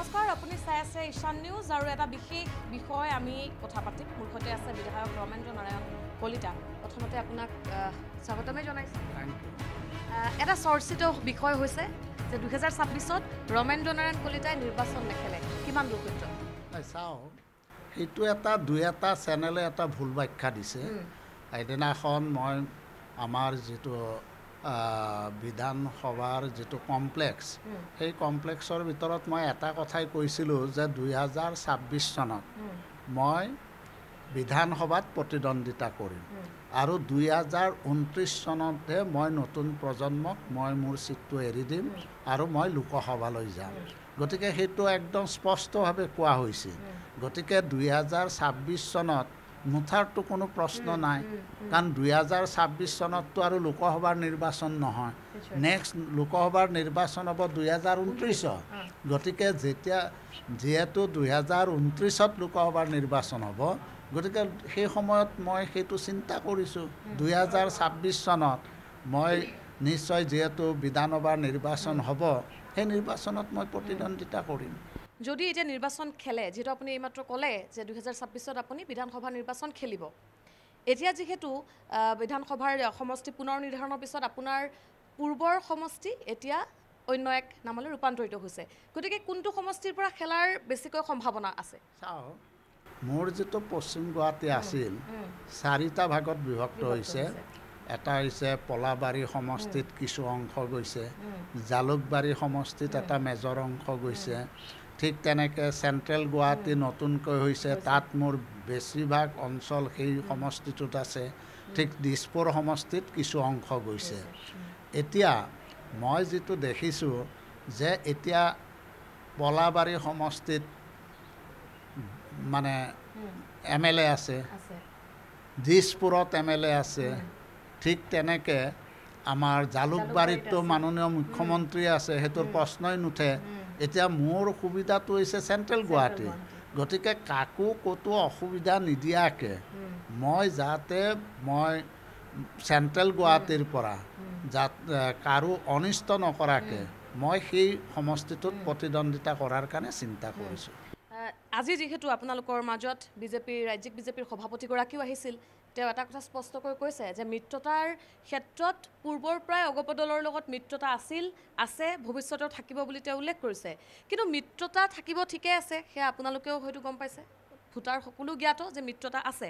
নমস্কাৰ আপুনি চাই আছে ঈশান নিউজ আৰু এটা বিশেষ বিষয় আমি কথা পাতিম মোৰ সৈতে আছে বিধায়ক ৰমেন্দ্ৰ নাৰায়ণ কলিতা প্ৰথমতে আপোনাক স্বাগতমে জনাইছো এটা চৰ্চিত বিষয় হৈছে যে 2026ত ৰমেন্দ্ৰ নাৰায়ণ কলিতাই নিৰ্বাচন নেখেলে কিমান দূৰ সত্য চাও সেইটো এটা দুই এটা চেনেলে এটা ভুল ব্যাখ্যা দিছে এদিনাখন মই আমাৰ যেটো বিধানসভাৰ যেটো কমপ্লেক্স সেই কমপ্লেক্সৰ ভিতৰত মই এটা কথাই কৈছিলোঁ যে 2026 চনত মই বিধানসভাত প্ৰতিদ্বন্দ্বিতা কৰিম আৰু 2029 চনতহে মই নতুন প্ৰজন্মক মই মোৰ সিটটো এৰি দিম আৰু মই লোকসভালৈ যাম গতিকে সেইটো একদম স্পষ্টভাৱে কোৱা হৈছে গতিকে 2026 চনত মুঠাৰটো কোনো প্ৰশ্ন নাই কাৰণ 2026 চনততো আৰু লোকসভাৰ নিৰ্বাচন নহয় নেক্সট লোকসভাৰ নিৰ্বাচন হ'ব 2029 গতিকে যেতিয়া যেহেতু 2029ত লোকসভাৰ নিৰ্বাচন হ'ব গতিকে সেই সময়ত মই সেইটো চিন্তা কৰিছোঁ 2026 চনত মই নিশ্চয় যেহেতু বিধানসভাৰ নিৰ্বাচন হ'ব সেই নিৰ্বাচনত মই প্ৰতিদ্বন্দ্বিতা কৰিম যদি এটা নিৰ্বাচন খেলে যেটো আপুনি এইমাত্ৰ ক'লে যে 2026ত আপুনি বিধানসভা নিৰ্বাচন খেলিব এতিয়া যেহেতু বিধানসভাৰ সমষ্টি পুনৰ নিৰ্ধাৰণৰ পিছত আপোনাৰ পূৰ্বৰ সমষ্টি এতিয়া অন্য এক নামলৈ ৰূপান্তৰিত হৈছে গতিকে কোনটো সমষ্টিৰ পৰা খেলাৰ বেছিকৈ সম্ভাৱনা আছে চাও মোৰ যেটো পশ্চিম গুৱাহাটী আছিল চাৰিটা ভাগত বিভক্ত হৈছে এটা হৈছে পলাবাৰী সমষ্টিত কিছু অংশ গৈছে জালুকবাৰী সমষ্টিত এটা মেজৰ অংশ গৈছে ঠিক তেনেকৈ চেণ্ট্ৰেল গুৱাহাটী নতুনকৈ হৈছে তাত মোৰ বেছিভাগ অঞ্চল সেই সমষ্টিটোত আছে ঠিক দিছপুৰ সমষ্টিত কিছু অংশ গৈছে এতিয়া মই যেটো দেখিছোঁ যে এতিয়া পলাবাৰী সমষ্টিত মানে এমএলএ আছে দিছপুৰত এমএলএ আছে ঠিক তেনেকৈ আমাৰ জালুকবাৰীতো মাননীয় মুখ্যমন্ত্ৰী আছে হেতুৰ প্ৰশ্নই নুঠে এতিয়া মোৰ সুবিধাটো হৈছে চেণ্ট্ৰেল গুৱাহাটী গতিকে কাকো কতো অসুবিধা নিদিয়াকে মই যাতে মই চেণ্ট্ৰেল গুৱাহাটীৰ পৰা কাৰো অনিষ্ট নকৰাকে মই সেই সমষ্টিটোত প্ৰতিদ্বন্দ্বিতা কৰাৰ কাৰণে চিন্তা কৰিছোঁ আজি যেহেতু আপোনালোকৰ মাজত বিজেপিৰ ৰাজ্যিক বিজেপিৰ সভাপতিগৰাকীও আহিছিল তেওঁ এটা কথা স্পষ্টকৈ কৈছে যে মিত্ৰতাৰ ক্ষেত্ৰত পূৰ্বৰ প্ৰায় অগপ দলৰ লগত মিত্ৰতা আছে ভৱিষ্যতেও থাকিব বুলি তেওঁ উল্লেখ কৰিছে কিন্তু মিত্ৰতা থাকিব ঠিকে আছে সেয়া আপোনালোকেও হয়তো গম পাইছে ভোটাৰ সকলো জ্ঞাত যে মিত্ৰতা আছে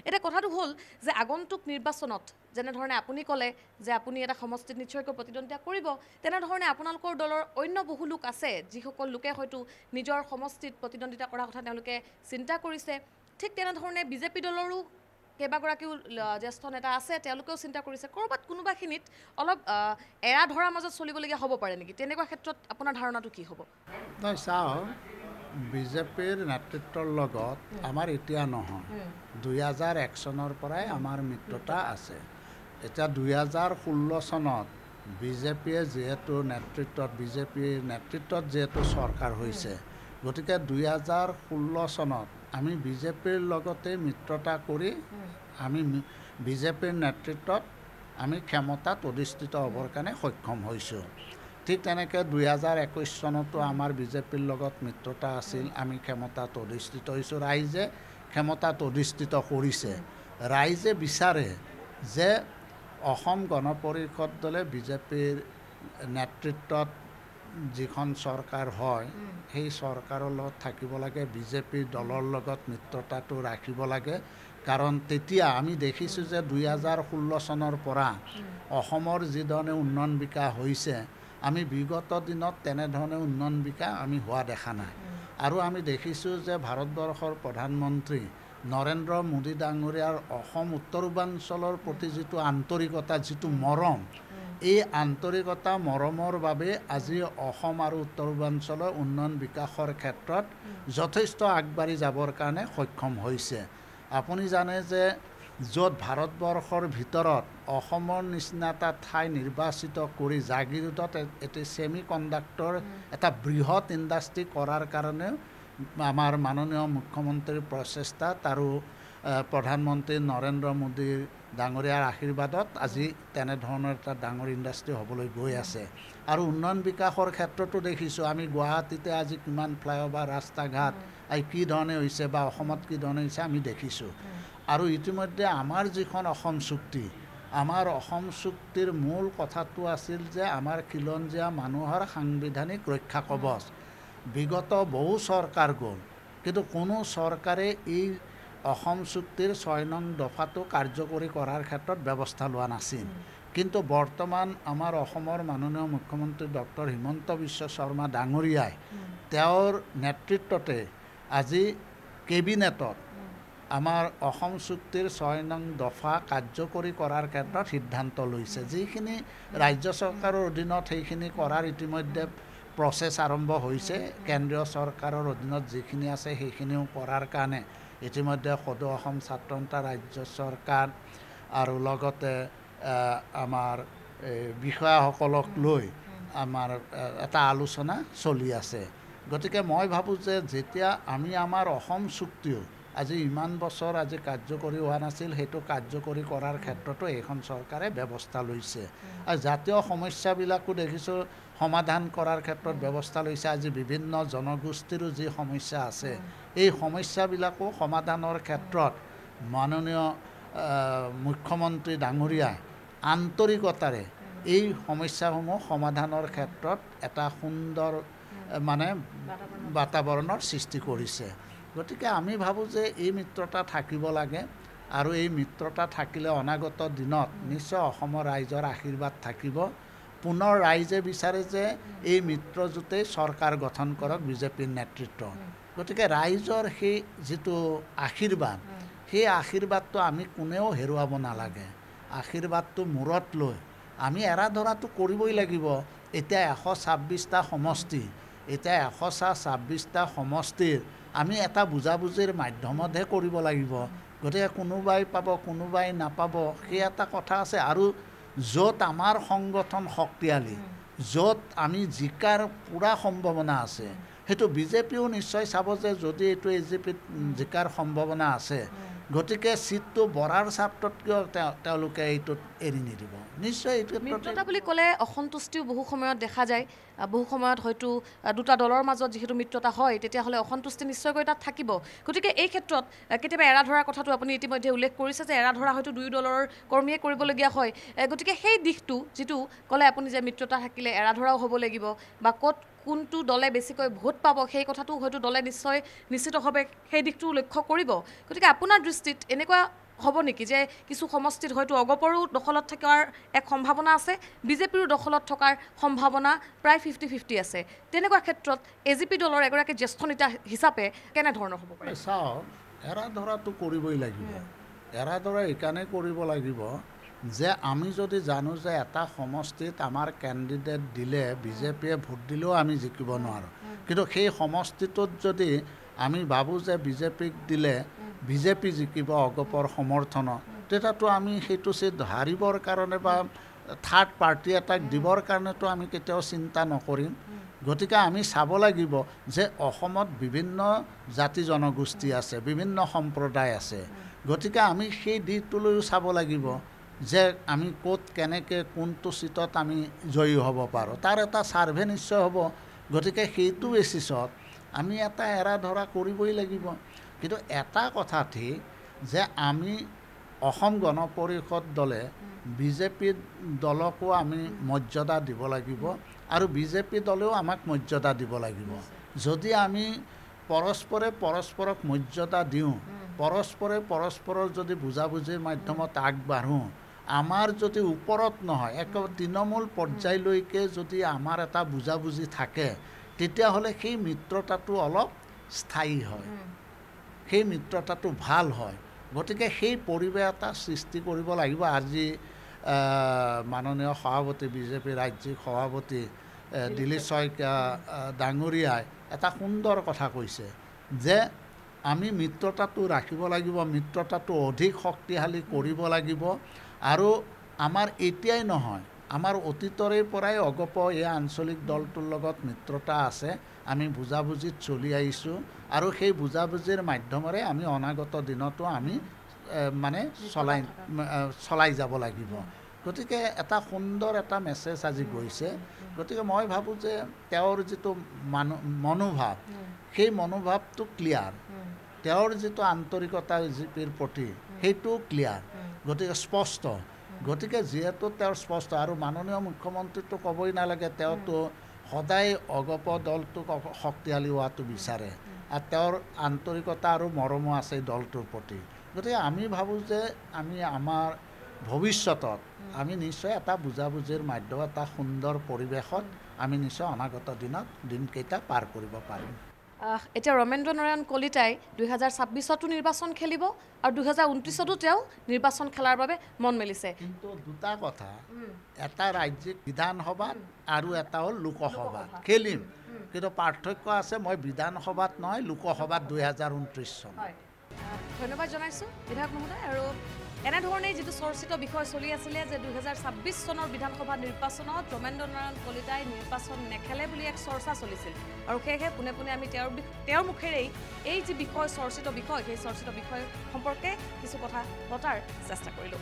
এটা কথাটো হ'ল যে আগন্তুক নিৰ্বাচনত যেনেধৰণে আপুনি ক'লে যে আপুনি এটা সমষ্টিত নিশ্চয়কৈ প্ৰতিদ্বন্দ্বিতা কৰিব তেনেধৰণে আপোনালোকৰ দলৰ অন্য বহু লোক আছে যিসকল লোকে হয়তো নিজৰ সমষ্টিত প্ৰতিদ্বন্দ্বিতা কৰাৰ কথা তেওঁলোকে চিন্তা কৰিছে ঠিক তেনেধৰণে বিজেপি দলৰো কেইবাগৰাকীও জ্যেষ্ঠ নেতা আছে তেওঁলোকেও চিন্তা কৰিছে ক'ৰবাত কোনোবাখিনিত অলপ এৰা ধৰাৰ মাজত চলিবলগীয়া হ'ব পাৰে নেকি তেনেকুৱা ক্ষেত্ৰত আপোনাৰ ধাৰণাটো কি হ'ব নাই চাওঁ বিজেপিৰ নেতৃত্বৰ লগত আমাৰ এতিয়া নহয় 2001 চনৰ পৰাই আমাৰ মিত্ৰতা আছে এতিয়া 2016 চনত বিজেপিয়ে যিহেতু বিজেপিৰ নেতৃত্বত যিহেতু চৰকাৰ হৈছে গতিকে 2016 চনত আমি বিজেপিৰ লগতে মিত্ৰতা কৰি আমি বিজেপিৰ নেতৃত্বত আমি ক্ষমতাত অধিষ্ঠিত হ'বৰ কাৰণে সক্ষম হৈছোঁ ঠিক তেনেকৈ 2021 চনতো আমাৰ বিজেপিৰ লগত মিত্ৰতা আছিল আমি ক্ষমতাত অধিষ্ঠিত হৈছোঁ ৰাইজে ক্ষমতাত অধিষ্ঠিত কৰিছে ৰাইজে বিচাৰে যে অসম গণ পৰিষদ দলে বিজেপিৰ নেতৃত্বত যিখন চৰকাৰ হয় সেই চৰকাৰৰ লগত থাকিব লাগে বিজেপিৰ দলৰ লগত মিত্ৰতাটো ৰাখিব লাগে কাৰণ তেতিয়া আমি দেখিছোঁ যে 2016 চনৰ পৰা অসমৰ যিধৰণে উন্নয়ন বিকাশ হৈছে আমি বিগত দিনত তেনেধৰণে উন্নয়ন বিকাশ আমি হোৱা দেখা নাই আৰু আমি দেখিছোঁ যে ভাৰতবৰ্ষৰ প্ৰধানমন্ত্ৰী নৰেন্দ্ৰ মোদী ডাঙৰীয়াৰ অসম উত্তৰ পূৰ্বাঞ্চলৰ প্ৰতি যিটো আন্তৰিকতা যিটো মৰম এই আন্তৰিকতা মৰমৰ বাবে আজি অসম আৰু উত্তৰ পূৰ্বাঞ্চলৰ উন্নয়ন বিকাশৰ ক্ষেত্ৰত যথেষ্ট আগবাঢ়ি যাবৰ কাৰণে সক্ষম হৈছে আপুনি জানে যে য'ত ভাৰতবৰ্ষৰ ভিতৰত অসমৰ নিচিনা এটা ঠাই নিৰ্বাচিত কৰি জাগিৰোডত এটি ছেমি কণ্ডাক্টৰ এটা বৃহৎ ইণ্ডাষ্ট্ৰী কৰাৰ কাৰণে আমাৰ মাননীয় মুখ্যমন্ত্ৰীৰ প্ৰচেষ্টাত আৰু প্ৰধানমন্ত্ৰী নৰেন্দ্ৰ মোদী ডাঙৰীয়াৰ আশীৰ্বাদত আজি তেনেধৰণৰ এটা ডাঙৰ ইণ্ডাষ্ট্ৰী হ'বলৈ গৈ আছে আৰু উন্নয়ন বিকাশৰ ক্ষেত্ৰতো দেখিছোঁ আমি গুৱাহাটীতে আজি কিমান ফ্লাইঅভাৰ ৰাস্তা ঘাট আজি কি ধৰণে হৈছে বা অসমত কি ধৰণে হৈছে আমি দেখিছোঁ আৰু ইতিমধ্যে আমাৰ যিখন অসম চুক্তি আমাৰ অসম চুক্তিৰ মূল কথাটো আছিল যে আমাৰ খিলঞ্জীয়া মানুহৰ সাংবিধানিক ৰক্ষা কৱচ বিগত বহু চৰকাৰ গ'ল কিন্তু কোনো চৰকাৰে এই অসম চুক্তিৰ ৬ নং দফাটো কাৰ্যকৰী কৰাৰ ক্ষেত্ৰত ব্যৱস্থা লোৱা নাছিল কিন্তু বৰ্তমান আমাৰ অসমৰ মাননীয় মুখ্যমন্ত্ৰী ডক্টৰ হিমন্ত বিশ্ব শৰ্মা ডাঙৰীয়াই তেওঁৰ নেতৃত্বতে আজি কেবিনেটত আমাৰ অসম চুক্তিৰ ৬ নং দফা কাৰ্যকৰী কৰাৰ ক্ষেত্ৰত সিদ্ধান্ত লৈছে যিখিনি ৰাজ্য চৰকাৰৰ অধীনত সেইখিনি কৰাৰ ইতিমধ্যে প্ৰচেছ আৰম্ভ হৈছে কেন্দ্ৰীয় চৰকাৰৰ অধীনত যিখিনি আছে সেইখিনিও কৰাৰ কাৰণে ইতিমধ্যে সদৌ অসম ছাত্ৰ সন্থা ৰাজ্য চৰকাৰ আৰু লগতে আমাৰ বিষয়াসকলক লৈ আমাৰ এটা আলোচনা চলি আছে গতিকে মই ভাবোঁ যে যেতিয়া আমি আমাৰ অসম চুক্তিও আজি ইমান বছৰ আজি কাৰ্যকৰী হোৱা নাছিল সেইটো কাৰ্যকৰী কৰাৰ ক্ষেত্ৰতো এইখন চৰকাৰে ব্যৱস্থা লৈছে আৰু জাতীয় সমস্যাবিলাকো দেখিছোঁ সমাধান কৰাৰ ক্ষেত্ৰত ব্যৱস্থা লৈছে আজি বিভিন্ন জনগোষ্ঠীৰো যি সমস্যা আছে এই সমস্যাবিলাকো সমাধানৰ ক্ষেত্ৰত মাননীয় মুখ্যমন্ত্ৰী ডাঙৰীয়াই আন্তৰিকতাৰে এই সমস্যাসমূহ সমাধানৰ ক্ষেত্ৰত এটা সুন্দৰ মানে বাতাবৰণৰ সৃষ্টি কৰিছে গতিকে আমি ভাবোঁ যে এই মিত্ৰতা থাকিব লাগে আৰু এই মিত্ৰতা থাকিলে অনাগত দিনত নিশ্চয় অসমৰ ৰাইজৰ আশীৰ্বাদ থাকিব পুনৰ ৰাইজে বিচাৰে যে এই মিত্ৰজোঁটেই চৰকাৰ গঠন কৰক বিজেপিৰ নেতৃত্ব গতিকে ৰাইজৰ সেই যিটো আশীৰ্বাদ সেই আশীৰ্বাদটো আমি কোনেও হেৰুৱাব নালাগে আশীৰ্বাদটো মূৰত লৈ আমি এৰা ধৰাটো কৰিবই লাগিব এতিয়া ১২৬টা সমষ্টি এতিয়া ১২৬টা সমষ্টিৰ আমি এটা বুজাবুজিৰ মাধ্যমতহে কৰিব লাগিব গতিকে কোনোবাই পাব কোনোবাই নাপাব সেই এটা কথা আছে আৰু য'ত আমাৰ সংগঠন শক্তিশালী য'ত আমি জিকাৰ পূৰা সম্ভাৱনা আছে সেইটো বিজেপিও নিশ্চয় চাব যে যদি এইটো এজিপিত জিকাৰ সম্ভাৱনা আছে গতিকে চিটটো বঢ়াৰ স্বাৰ্থত কিয় তেওঁলোকে এইটোত এৰি নিদিব নিশ্চয় এইটো মিত্ৰতা বুলি ক'লে অসন্তুষ্টিও বহু সময়ত দেখা যায় বহু সময়ত হয়তো দুটা দলৰ মাজত যিহেতু মিত্ৰতা হয় তেতিয়াহ'লে অসন্তুষ্টি নিশ্চয়কৈ তাত থাকিব গতিকে এই ক্ষেত্ৰত কেতিয়াবা এৰা ধৰাৰ কথাটো আপুনি ইতিমধ্যে উল্লেখ কৰিছে যে এৰা ধৰা হয়তো দুয়ো দলৰ কৰ্মীয়ে কৰিবলগীয়া হয় গতিকে সেই দিশটো যিটো ক'লে আপুনি যে মিত্ৰতা থাকিলে এৰা ধৰাও হ'ব লাগিব বা ক'ত কোনটো দলে বেছিকৈ ভোট পাব সেই কথাটো হয়তো দলে নিশ্চয় নিশ্চিতভাৱে সেই দিশটো লক্ষ্য কৰিব গতিকে আপোনাৰ দৃষ্টিত এনেকুৱা হ'ব নেকি যে কিছু সমষ্টিত হয়তো অগপৰো দখলত থকাৰ এক সম্ভাৱনা আছে বিজেপিৰো দখলত থকাৰ সম্ভাৱনা প্ৰায় 50-50 আছে তেনেকুৱা ক্ষেত্ৰত এজিপি দলৰ এগৰাকী জ্যেষ্ঠ নেতা হিচাপে কেনেধৰণৰ হ'ব পাৰে চাওক এৰা ধৰাটো কৰিবই লাগিব এৰা ধৰা এইকাৰণে কৰিব লাগিব যে আমি যদি জানো যে এটা সমষ্টিত আমাৰ কেণ্ডিডেট দিলে বিজেপিয়ে ভোট দিলেও আমি জিকিব নোৱাৰোঁ কিন্তু সেই সমষ্টিটোত যদি আমি ভাবোঁ যে বিজেপিক দিলে বিজেপি জিকিব অগপৰ সমৰ্থনত তেতিয়াতো আমি সেইটো চিট হাৰিবৰ কাৰণে বা থাৰ্ড পাৰ্টি এটাক দিবৰ কাৰণেতো আমি কেতিয়াও চিন্তা নকৰিম গতিকে আমি চাব লাগিব যে অসমত বিভিন্ন জাতি জনগোষ্ঠী আছে বিভিন্ন সম্প্ৰদায় আছে গতিকে আমি সেই দিশটোলৈও চাব লাগিব যে আমি ক'ত কেনেকৈ কোনটো চিটত আমি জয়ী হ'ব পাৰোঁ তাৰ এটা ছাৰ্ভে নিশ্চয় হ'ব গতিকে সেইটো বেচিছত আমি এটা এৰা ধৰা কৰিবই লাগিব কিন্তু এটা কথা ঠিক যে আমি অসম গণ পৰিষদ দলে বিজেপি দলকো আমি মৰ্যাদা দিব লাগিব আৰু বিজেপি দলেও আমাক মৰ্যাদা দিব লাগিব যদি আমি পৰস্পৰে পৰস্পৰক মৰ্যাদা দিওঁ পৰস্পৰে পৰস্পৰৰ যদি বুজাবুজিৰ মাধ্যমত আগবাঢ়োঁ আমাৰ যদি ওপৰত নহয় একেবাৰে তৃণমূল পৰ্যায়লৈকে যদি আমাৰ এটা বুজাবুজি থাকে তেতিয়াহ'লে সেই মিত্ৰতাটো অলপ স্থায়ী হয় সেই মিত্ৰতাটো ভাল হয় গতিকে সেই পৰিৱেশ এটা সৃষ্টি কৰিব লাগিব আজি মাননীয় সভাপতি বিজেপি ৰাজ্যিক সভাপতি দিলীপ শইকীয়া ডাঙৰীয়াই এটা সুন্দৰ কথা কৈছে যে আমি মিত্ৰতাটো ৰাখিব লাগিব মিত্ৰতাটো অধিক শক্তিশালী কৰিব লাগিব আৰু আমাৰ এতিয়াই নহয় আমাৰ অতীতৰে পৰাই অগপ এই আঞ্চলিক দলটোৰ লগত মিত্ৰতা আছে আমি বুজাবুজিত চলি আহিছোঁ আৰু সেই বুজাবুজিৰ মাধ্যমেৰে আমি অনাগত দিনতো আমি মানে চলাই যাব লাগিব গতিকে এটা সুন্দৰ এটা মেছেজ আজি গৈছে গতিকে মই ভাবোঁ যে তেওঁৰ যিটো মনোভাৱ সেই মনোভাৱটো ক্লিয়াৰ তেওঁৰ যিটো আন্তৰিকতা বিজেপিৰ প্ৰতি সেইটো ক্লিয়াৰ গতিকে স্পষ্ট গতিকে যিহেতু তেওঁৰ স্পষ্ট আৰু মাননীয় মুখ্যমন্ত্ৰীটো ক'বই নালাগে তেওঁতো সদায় অগপ দলটোক শক্তিশালী হোৱাটো বিচাৰে আৰু তেওঁৰ আন্তৰিকতা আৰু মৰমো আছে দলটোৰ প্ৰতি গতিকে আমি ভাবোঁ যে আমি আমাৰ ভৱিষ্যতত আমি নিশ্চয় এটা বুজাবুজিৰ মাধ্যমত এটা সুন্দৰ পৰিৱেশত আমি নিশ্চয় অনাগত দিনকেইটা পাৰ কৰিব পাৰিম এতিয়া ৰমেন্দ্ৰ নাৰায়ণ কলিতাই 2026তো নিৰ্বাচন খেলিব আৰু 2029তো তেওঁ নিৰ্বাচন খেলাৰ বাবে মন মেলিছে কিন্তু দুটা কথা এটা ৰাজ্যিক বিধানসভাত আৰু এটা হ'ল লোকসভাত খেলিম কিন্তু পাৰ্থক্য আছে মই বিধানসভাত নহয় লোকসভাত 2029 চন ধন্যবাদ জনাইছোঁ বিধায়ক মহোদয় আৰু এনেধৰণেই যিটো চৰ্চিত বিষয় চলি আছিলে যে 2026 চনৰ বিধানসভা নিৰ্বাচনত ৰমেন্দ্ৰ নাৰায়ণ কলিতাই নিৰ্বাচন নেখেলে বুলি এক চৰ্চা চলিছিল আৰু সেয়েহে পোনে পোনে আমি তেওঁৰ মুখেৰেই এই যি বিষয় চৰ্চিত বিষয় সেই চৰ্চিত বিষয় সম্পৰ্কে কিছু কথা পতাৰ চেষ্টা কৰিলোঁ